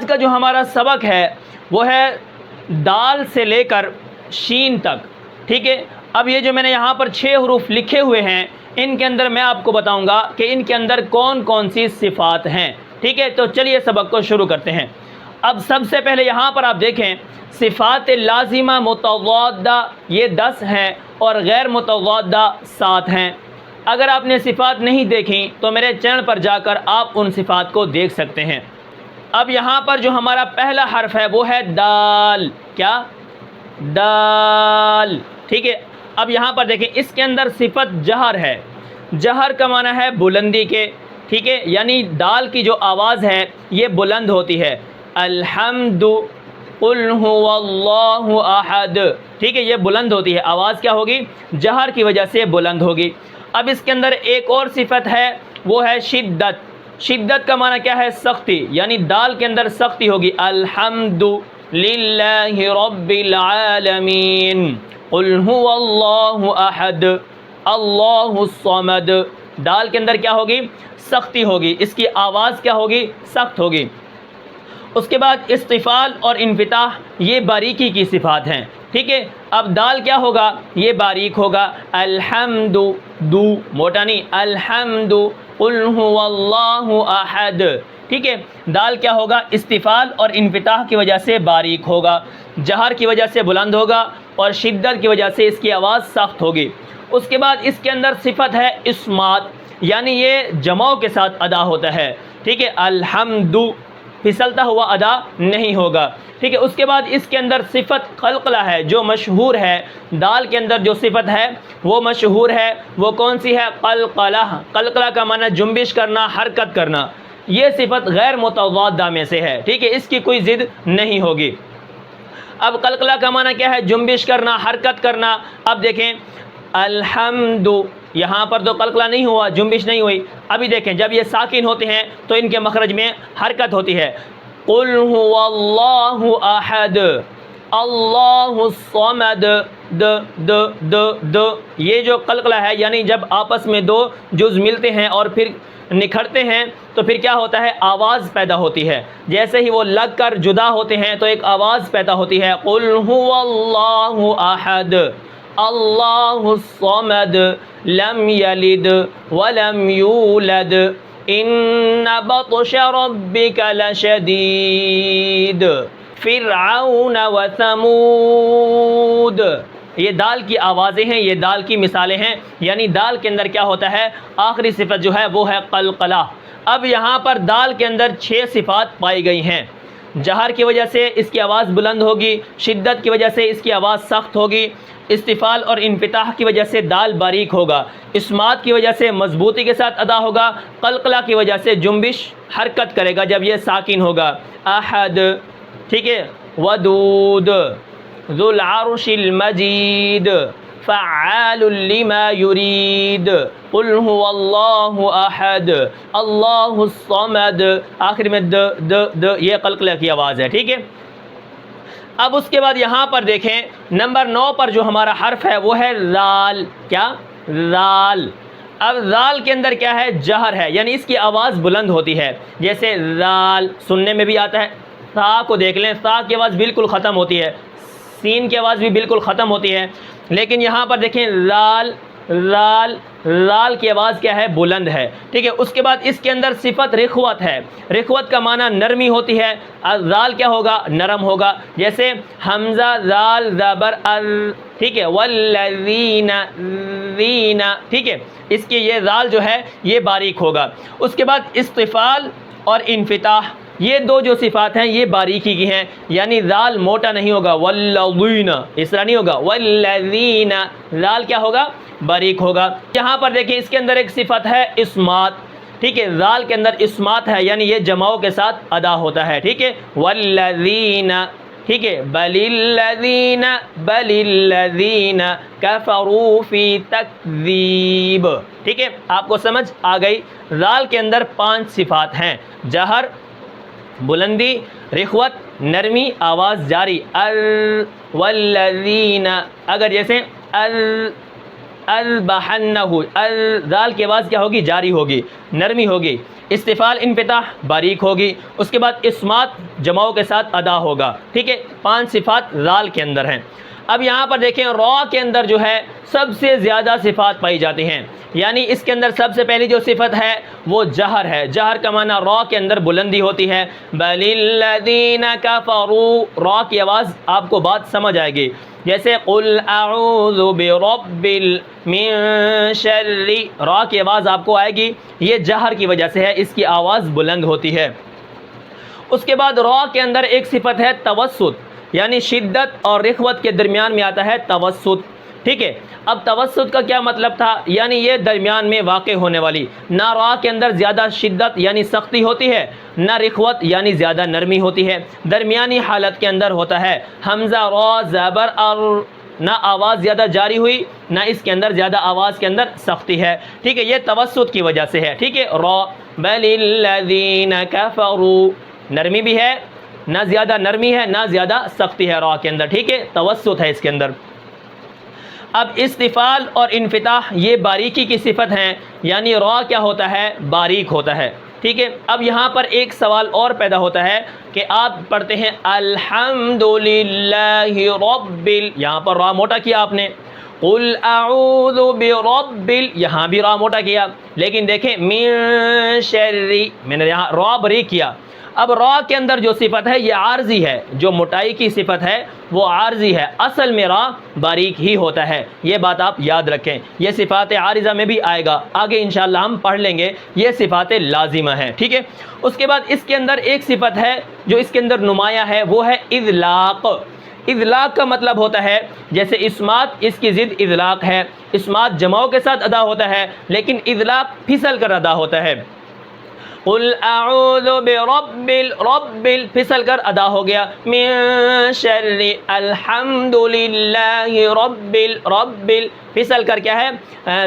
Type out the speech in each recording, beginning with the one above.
آج کا جو ہمارا سبق ہے وہ ہے دال سے لے کر شین تک، ٹھیک ہے۔ اب یہ جو میں نے یہاں پر 6 حروف لکھے ہوئے ہیں، ان کے اندر میں آپ کو بتاؤں گا کہ ان کے اندر کون کون سی صفات ہیں، ٹھیک ہے۔ تو چلیے سبق کو شروع کرتے ہیں۔ اب سب سے پہلے یہاں پر آپ دیکھیں صفات لازمہ متضادہ یہ 10 ہیں اور غیر متضادہ 7 ہیں۔ اگر آپ نے صفات نہیں دیکھیں تو میرے چینل پر جا کر آپ ان صفات کو دیکھ سکتے ہیں۔ اب یہاں پر جو ہمارا پہلا حرف ہے وہ ہے دال، کیا؟ دال، ٹھیک ہے۔ اب یہاں پر دیکھیں اس کے اندر صفت جہر ہے۔ جہر کا معنی ہے بلندی کے، ٹھیک ہے، یعنی دال کی جو آواز ہے یہ بلند ہوتی ہے۔ الحمد قل هو اللہ احد، ٹھیک ہے، یہ بلند ہوتی ہے، آواز کیا ہوگی؟ جہر کی وجہ سے بلند ہوگی۔ اب اس کے اندر ایک اور صفت ہے وہ ہے شدت۔ شدت کا معنی کیا ہے؟ سختی، یعنی دال کے اندر سختی ہوگی۔ الحمد للہ رب العالمین قل هو اللہ احد اللہ الصمد، دال کے اندر کیا ہوگی؟ سختی ہوگی، اس کی آواز کیا ہوگی؟ سخت ہوگی۔ اس کے بعد استفال اور انفتاح یہ باریکی کی صفات ہیں، ٹھیک ہے۔ اب دال کیا ہوگا؟ یہ باریک ہوگا۔ الحمد، دو موٹا نہیں، الحمد قل هو اللہ احد، ٹھیک ہے۔ دال کیا ہوگا؟ استفال اور انفتاح کی وجہ سے باریک ہوگا، جہر کی وجہ سے بلند ہوگا اور شدت کی وجہ سے اس کی آواز سخت ہوگی۔ اس کے بعد اس کے اندر صفت ہے اسمات، یعنی یہ جماؤ کے ساتھ ادا ہوتا ہے، ٹھیک ہے۔ الحمد پھسلتا ہوا ادا نہیں ہوگا، ٹھیک ہے۔ اس کے بعد اس کے اندر صفت قلقلہ ہے جو مشہور ہے، دال کے اندر جو صفت ہے وہ مشہور ہے، وہ کون سی ہے؟ قلقلہ۔ قلقلہ کا معنی جنبش کرنا، حرکت کرنا، یہ صفت غیر متضادہ میں سے ہے، ٹھیک ہے، اس کی کوئی ضد نہیں ہوگی۔ اب قلقلہ کا معنی کیا ہے؟ جنبش کرنا، حرکت کرنا۔ اب دیکھیں الحمد، یہاں پر تو قلقلہ نہیں ہوا، جنبش نہیں ہوئی۔ ابھی دیکھیں جب یہ ساکن ہوتے ہیں تو ان کے مخرج میں حرکت ہوتی ہے۔ قل هو اللہ احد اللہ الصمد، د یہ جو قلقلہ ہے، یعنی جب آپس میں دو جز ملتے ہیں اور پھر نکھرتے ہیں تو پھر کیا ہوتا ہے؟ آواز پیدا ہوتی ہے۔ جیسے ہی وہ لگ کر جدا ہوتے ہیں تو ایک آواز پیدا ہوتی ہے۔ قل هو اللہ احد اللہ الصمد لم یلد ولم یولد ان بطش ربک لشدید فرعون وثمود، یہ دال کی آوازیں ہیں، یہ دال کی مثالیں ہیں، یعنی دال کے اندر کیا ہوتا ہے؟ آخری صفت جو ہے وہ ہے قلقلہ۔ اب یہاں پر دال کے اندر 6 صفات پائی گئی ہیں۔ جہر کی وجہ سے اس کی آواز بلند ہوگی، شدت کی وجہ سے اس کی آواز سخت ہوگی، استفال اور انفتاح کی وجہ سے دال باریک ہوگا، اسمات کی وجہ سے مضبوطی کے ساتھ ادا ہوگا، قلقلہ کی وجہ سے جنبش حرکت کرے گا جب یہ ساکن ہوگا۔ احد، ٹھیک ہے، ودود، ذو العرش المجید، فعال لما یرید، قل هو اللہ احد اللہ الصمد، آخر میں د یہ قلقلہ کی آواز ہے، ٹھیک ہے۔ اب اس کے بعد یہاں پر دیکھیں نمبر 9 پر جو ہمارا حرف ہے وہ ہے ذال، کیا؟ ذال۔ اب ذال کے اندر کیا ہے؟ جہر ہے، یعنی اس کی آواز بلند ہوتی ہے، جیسے ذال سننے میں بھی آتا ہے۔ سا کو دیکھ لیں، سا کی آواز بالکل ختم ہوتی ہے، سین کی آواز بھی بالکل ختم ہوتی ہے، لیکن یہاں پر دیکھیں ذال، ذال، ذال کی آواز کیا ہے؟ بلند ہے، ٹھیک ہے۔ اس کے بعد اس کے اندر صفت رخوت ہے۔ رخوت کا معنی نرمی ہوتی ہے، ذال کیا ہوگا؟ نرم ہوگا، جیسے حمزہ ذال زبر ال، ٹھیک ہے، والذین ذین، ٹھیک ہے، اس کی یہ ذال جو ہے یہ باریک ہوگا۔ اس کے بعد استفال اور انفتاح یہ دو جو صفات ہیں یہ باریکی کی ہیں، یعنی ذال موٹا نہیں ہوگا، والذین اس طرح نہیں ہوگا، والذین، ذال کیا ہوگا؟ باریک ہوگا۔ یہاں پر دیکھیں اس کے اندر ایک صفت ہے اسمات، ٹھیک ہے، ذال کے اندر اسمات ہے، یعنی یہ جماؤ کے ساتھ ادا ہوتا ہے، ٹھیک ہے، والذین، ٹھیک ہے، بل الذین کفروا فی تکذیب، ٹھیک ہے، آپ کو سمجھ آ گئی۔ ذال کے اندر 5 صفات ہیں، جہر، بلندی، رخوت، نرمی، آواز جاری، والذین، اگر جیسے البحنہ، ذال کی آواز کیا ہوگی؟ جاری ہوگی، نرمی ہوگی، استفال انفتاح باریک ہوگی، اس کے بعد اسمات جماؤں کے ساتھ ادا ہوگا، ٹھیک ہے، 5 صفات ذال کے اندر ہیں۔ اب یہاں پر دیکھیں را کے اندر جو ہے سب سے زیادہ صفات پائی جاتی ہیں، یعنی اس کے اندر سب سے پہلی جو صفت ہے وہ جہر ہے۔ جہر کا معنی را کے اندر بلندی ہوتی ہے۔ بل الذین کفروا، را کی آواز آپ کو بات سمجھ آئے گی، جیسے قل اعوذ برب من شر، را کی آواز آپ کو آئے گی، یہ جہر کی وجہ سے ہے، اس کی آواز بلند ہوتی ہے۔ اس کے بعد را کے اندر ایک صفت ہے توسط، یعنی شدت اور رخوت کے درمیان میں آتا ہے توسط، ٹھیک ہے۔ اب توسط کا کیا مطلب تھا؟ یعنی یہ درمیان میں واقع ہونے والی، نہ را کے اندر زیادہ شدت یعنی سختی ہوتی ہے، نہ رخوت یعنی زیادہ نرمی ہوتی ہے، درمیانی حالت کے اندر ہوتا ہے۔ حمزہ را زبر اور نہ آواز زیادہ جاری ہوئی، نہ اس کے اندر زیادہ آواز کے اندر سختی ہے، ٹھیک ہے، یہ توسط کی وجہ سے ہے، ٹھیک ہے۔ را بل الذین کفروا، نرمی بھی ہے، نہ زیادہ نرمی ہے نہ زیادہ سختی ہے را کے اندر، ٹھیک ہے، توسط ہے اس کے اندر۔ اب استفال اور انفتاح یہ باریکی کی صفت ہیں، یعنی را کیا ہوتا ہے؟ باریک ہوتا ہے، ٹھیک ہے۔ اب یہاں پر ایک سوال اور پیدا ہوتا ہے کہ آپ پڑھتے ہیں الحمدللہ رب یہاں پر را موٹا کیا آپ نے، قل اعوذ برب، یہاں بھی را موٹا کیا، لیکن دیکھیں من شر، میں نے یہاں را بریک کیا۔ اب را کے اندر جو صفت ہے یہ عارضی ہے، جو موٹائی کی صفت ہے وہ عارضی ہے، اصل میں را باریک ہی ہوتا ہے، یہ بات آپ یاد رکھیں۔ یہ صفات عارضہ میں بھی آئے گا، آگے انشاءاللہ ہم پڑھ لیں گے، یہ صفات لازمہ ہیں، ٹھیک ہے۔ اس کے بعد اس کے اندر ایک صفت ہے جو اس کے اندر نمایاں ہے، وہ ہے اذلاق۔ اذلاق کا مطلب ہوتا ہے جیسے اسمات، اس کی ضد اذلاق ہے، اسمات جماؤں کے ساتھ ادا ہوتا ہے لیکن اذلاق پھسل کر ادا ہوتا ہے۔ قل اعوذ برب رب، پھسل کر ادا ہو گیا، من شر الحمدللہ رب، پھسل کر کیا ہے؟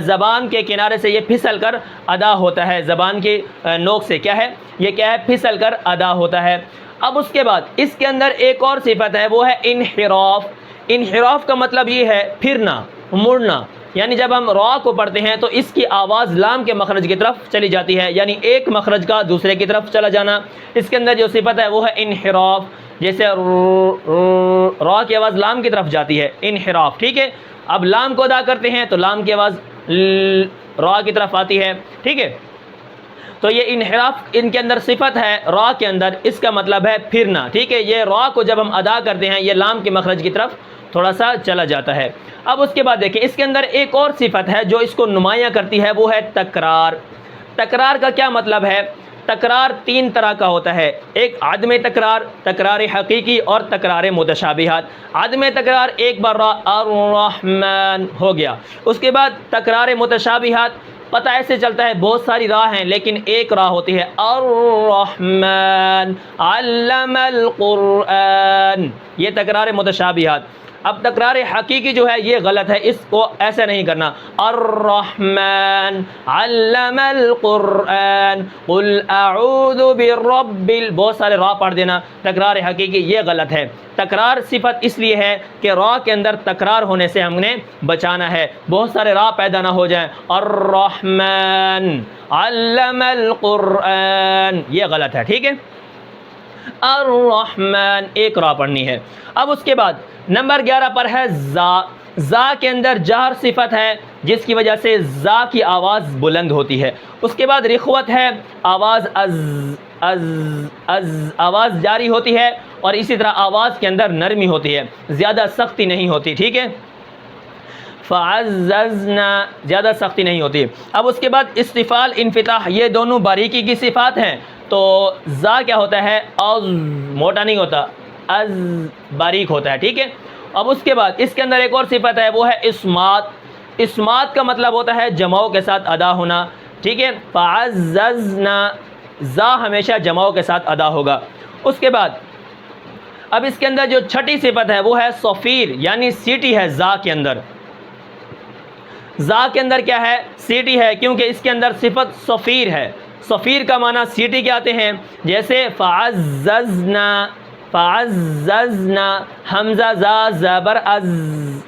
زبان کے کنارے سے یہ پھسل کر ادا ہوتا ہے، زبان کی نوک سے کیا ہے؟ یہ کیا ہے؟ پھسل کر ادا ہوتا ہے۔ اب اس کے بعد اس کے اندر ایک اور صفت ہے، وہ ہے انحراف۔ انحراف کا مطلب یہ ہے پھرنا، مڑنا، یعنی جب ہم را کو پڑھتے ہیں تو اس کی آواز لام کے مخرج کی طرف چلی جاتی ہے، یعنی ایک مخرج کا دوسرے کی طرف چلا جانا، اس کے اندر جو صفت ہے وہ ہے انحراف، جیسے را کی آواز لام کی طرف جاتی ہے، انحراف، ٹھیک ہے۔ اب لام کو ادا کرتے ہیں تو لام کی آواز را کی طرف آتی ہے، ٹھیک ہے۔ تو یہ انحراف ان کے اندر صفت ہے را کے اندر، اس کا مطلب ہے پھرنا، ٹھیک ہے۔ یہ را کو جب ہم ادا کرتے ہیں یہ لام کے مخرج کی طرف تھوڑا سا چلا جاتا ہے۔ اب اس کے بعد دیکھیں اس کے اندر ایک اور صفت ہے جو اس کو نمایاں کرتی ہے، وہ ہے تکرار۔ تکرار کا کیا مطلب ہے؟ تکرار 3 طرح کا ہوتا ہے، ایک عدم تکرار، تکرار حقیقی، اور تکرار متشابہات۔ عدم تکرار ایک بار را الرحمن ہو گیا، اس کے بعد تکرار متشابہات، پتہ ایسے چلتا ہے بہت ساری راہ ہیں لیکن ایک راہ ہوتی ہے، الرحمن علم القرآن، یہ تکرار متشابہات۔ اب تکرار حقیقی جو ہے یہ غلط ہے، اس کو ایسا نہیں کرنا، الرحمن علم القرآن قل اعوذ برب، بہت سارے را پڑھ دینا، تکرار حقیقی یہ غلط ہے۔ تکرار صفت اس لیے ہے کہ را کے اندر تکرار ہونے سے ہم نے بچانا ہے، بہت سارے را پیدا نہ ہو جائیں، الرحمن علم القرآن یہ غلط ہے، ٹھیک ہے۔ الرحمن ایک را پڑھنی ہے۔ اب اس کے بعد نمبر 11 پر ہے زا۔ زا کے اندر جہر صفت ہے جس کی وجہ سے زا کی آواز بلند ہوتی ہے۔ اس کے بعد رخوت ہے، آواز آواز جاری ہوتی ہے، اور اسی طرح آواز کے اندر نرمی ہوتی ہے، زیادہ سختی نہیں ہوتی، ٹھیک ہے۔ فعززنا زیادہ سختی نہیں ہوتی۔ اب اس کے بعد استفال انفتاح، یہ دونوں باریکی کی صفات ہیں۔ تو زا کیا ہوتا ہے؟ از موٹا نہیں ہوتا، از باریک ہوتا ہے، ٹھیک ہے۔ اب اس کے بعد اس کے اندر ایک اور صفت ہے، وہ ہے اسمات۔ اسمات کا مطلب ہوتا ہے جماؤں کے ساتھ ادا ہونا، ٹھیک ہے۔ فعززنا، زا ہمیشہ جماؤں کے ساتھ ادا ہوگا۔ اس کے بعد اب اس کے اندر جو چھٹی صفت ہے وہ ہے صفیر، یعنی سیٹی ہے زا کے اندر۔ زا کے اندر کیا ہے؟ سیٹی ہے، کیونکہ اس کے اندر صفت صفیر ہے۔ صفیر کا معنی سیٹی کے آتے ہیں، جیسے فعززنا، فعززنا، حمزہ زا زبر از،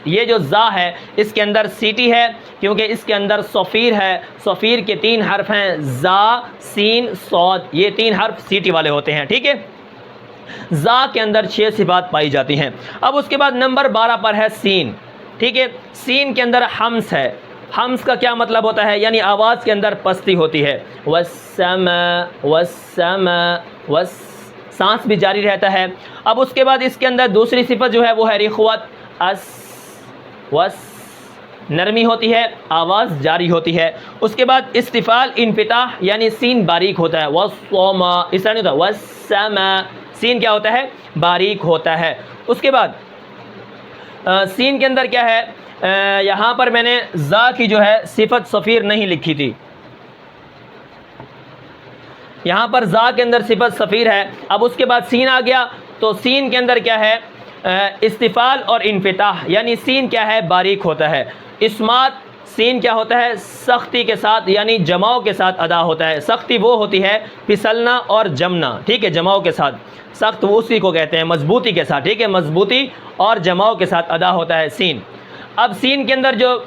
یہ جو زا ہے اس کے اندر سیٹی ہے کیونکہ اس کے اندر صفیر ہے، صفیر کے 3 حرف ہیں، زا سین صاد، یہ 3 حرف سیٹی والے ہوتے ہیں، ٹھیک ہے۔ زا کے اندر 6 صفات پائی جاتی ہیں۔ اب اس کے بعد نمبر 12 پر ہے سین، ٹھیک ہے۔ سین کے اندر حمز ہے، حمز کا کیا مطلب ہوتا ہے؟ یعنی آواز کے اندر پستی ہوتی ہے، والسماء والسماء سانس بھی جاری رہتا ہے۔ اب اس کے بعد اس کے اندر دوسری صفت جو ہے وہ ہے رخوت، اس وس نرمی ہوتی ہے، آواز جاری ہوتی ہے۔ اس کے بعد استفال انفتاح، یعنی سین باریک ہوتا ہے، والصما اس طرح نہیں ہوتا، والسما سین کیا ہوتا ہے؟ باریک ہوتا ہے۔ اس کے بعد سین کے اندر کیا ہے؟ یہاں پر میں نے زا کی جو ہے صفت صفیر نہیں لکھی تھی، یہاں پر زا کے اندر صفت صفیر ہے۔ اب اس کے بعد سین آ گیا تو سین کے اندر کیا ہے؟ استفال اور انفتاح، یعنی سین کیا ہے؟ باریک ہوتا ہے۔ اسمات سین کیا ہوتا ہے؟ سختی کے ساتھ، یعنی جماؤ کے ساتھ ادا ہوتا ہے۔ سختی وہ ہوتی ہے پھسلنا اور جمنا، ٹھیک ہے، جماؤ کے ساتھ، سخت وہ اسی کو کہتے ہیں، مضبوطی کے ساتھ، ٹھیک ہے، مضبوطی اور جماؤ کے ساتھ ادا ہوتا ہے سین۔ اب سین کے اندر جو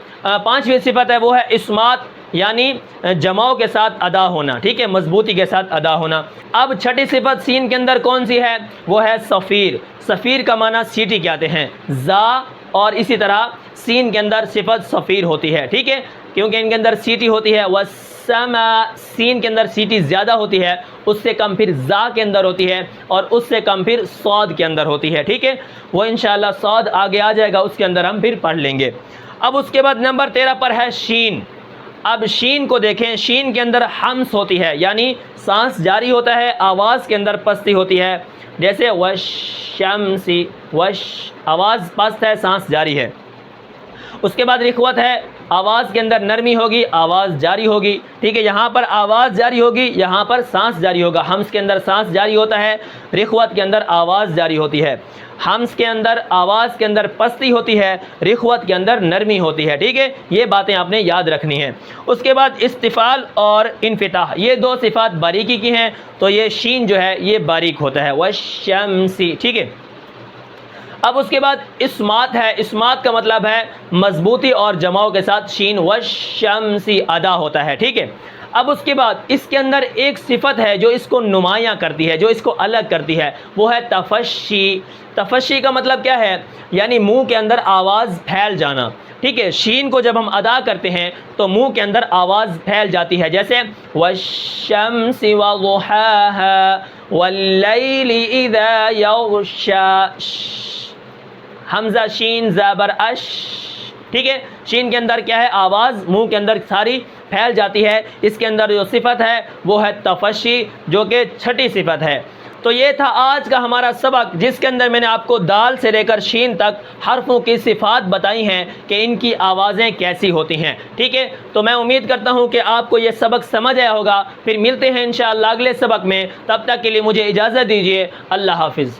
5ویں صفت ہے وہ ہے اسمات، یعنی جماؤ کے ساتھ ادا ہونا، ٹھیک ہے، مضبوطی کے ساتھ ادا ہونا۔ اب 6ٹھی صفت سین کے اندر کون سی ہے؟ وہ ہے صفیر۔ صفیر کا معنی سیٹی کہتے ہیں، زا اور اسی طرح سین کے اندر صفت صفیر ہوتی ہے، ٹھیک ہے، کیونکہ ان کے اندر سیٹی ہوتی ہے۔ والسماء سین کے اندر سیٹی زیادہ ہوتی ہے، اس سے کم پھر زا کے اندر ہوتی ہے اور اس سے کم پھر صاد کے اندر ہوتی ہے، ٹھیک ہے، وہ انشاءاللہ صاد آگے آ جائے گا، اس کے اندر ہم پھر پڑھ لیں گے۔ اب اس کے بعد نمبر 13 پر ہے شین۔ اب شین کو دیکھیں، شین کے اندر حمز ہوتی ہے، یعنی سانس جاری ہوتا ہے، آواز کے اندر پستی ہوتی ہے، جیسے والشمسی، آواز پست ہے، سانس جاری ہے۔ اس کے بعد رخوت ہے، آواز کے اندر نرمی ہوگی، آواز جاری ہوگی، ٹھیک ہے، یہاں پر آواز جاری ہوگی، یہاں پر سانس جاری ہوگا۔ حمز کے اندر سانس جاری ہوتا ہے، رخوت کے اندر آواز جاری ہوتی ہے۔ حمز کے اندر آواز کے اندر پستی ہوتی ہے، رخوت کے اندر نرمی ہوتی ہے، ٹھیک ہے، یہ باتیں آپ نے یاد رکھنی ہیں۔ اس کے بعد استفال اور انفتاح، یہ 2 صفات باریکی کی ہیں، تو یہ شین جو ہے یہ باریک ہوتا ہے، والشمسی، ٹھیک ہے۔ اب اس کے بعد اسمات ہے، اسمات کا مطلب ہے مضبوطی اور جماؤ کے ساتھ شین، والشمسی ادا ہوتا ہے، ٹھیک ہے۔ اب اس کے بعد اس کے اندر ایک صفت ہے جو اس کو نمایاں کرتی ہے، جو اس کو الگ کرتی ہے، وہ ہے تفشی۔ تفشی کا مطلب کیا ہے؟ یعنی منہ کے اندر آواز پھیل جانا، ٹھیک ہے، شین کو جب ہم ادا کرتے ہیں تو منہ کے اندر آواز پھیل جاتی ہے، جیسے والشمس وضحاها واللیل اذا یغشی، حمزہ شین زبر اش، ٹھیک ہے، شین کے اندر کیا ہے؟ آواز منہ کے اندر ساری پھیل جاتی ہے۔ اس کے اندر جو صفت ہے وہ ہے تفشی، جو کہ 6ٹھی صفت ہے۔ تو یہ تھا آج کا ہمارا سبق، جس کے اندر میں نے آپ کو دال سے لے کر شین تک حرفوں کی صفات بتائی ہیں کہ ان کی آوازیں کیسی ہوتی ہیں، ٹھیک ہے۔ تو میں امید کرتا ہوں کہ آپ کو یہ سبق سمجھ آیا ہوگا۔ پھر ملتے ہیں انشاءاللہ اگلے سبق میں، تب تک کے لیے مجھے اجازت دیجیے، اللہ حافظ۔